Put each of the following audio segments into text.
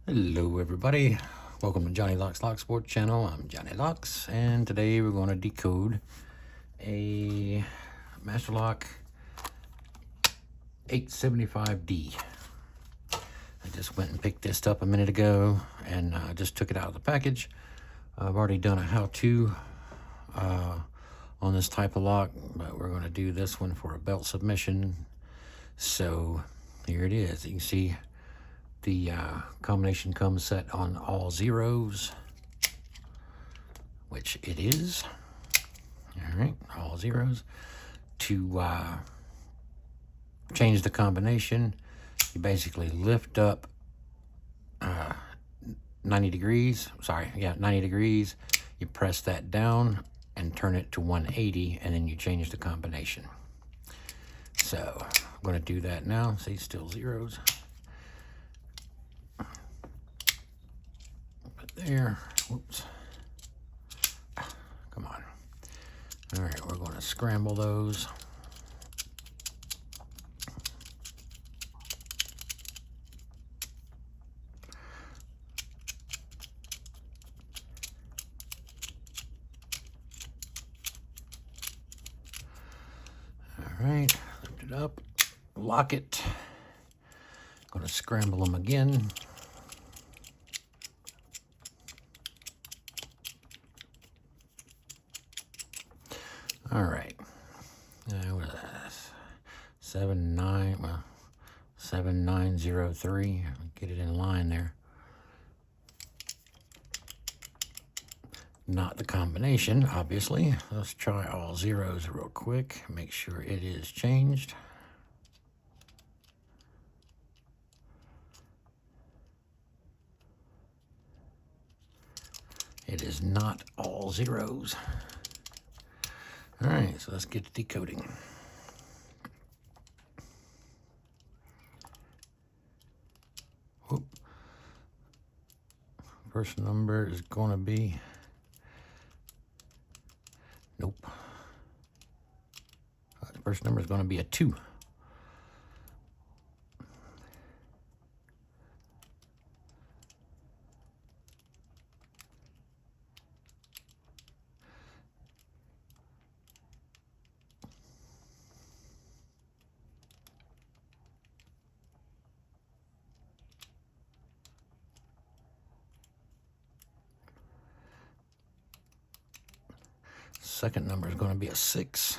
Hello everybody, welcome to Johnny Locks Lock Sports channel. I'm Johnny Locks, and today we're going to decode a Master Lock 875D. I just went and picked this up a minute ago and just took it out of the package. I've already done a how-to on this type of lock, but we're going to do this one for a belt submission. So here it is. You can see the combination comes set on all zeros, which it is. All right, all zeros. To change the combination, you basically lift up 90 degrees. 90 degrees. You press that down and turn it to 180, and then you change the combination. So I'm going to do that now. See, still zeros. There. Whoops. Come on. All right, we're going to scramble those. All right, lift it up, lock it. Going to scramble them again. All right, what is that? 7903. Get it in line there. Not the combination, obviously. Let's try all zeros real quick. Make sure it is changed. It is not all zeros. All right, so let's get to decoding. Whoop. First number is going to be, nope. The first number is going to be a 2. Second number is going to be a 6.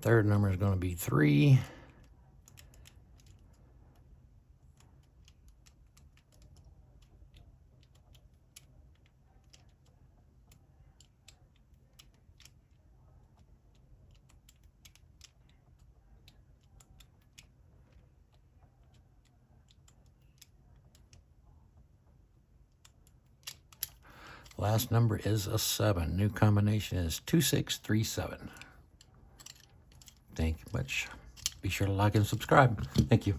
Third number is going to be 3. Last number is a 7. New combination is 2637. Thank you much. Be sure to like and subscribe. Thank you.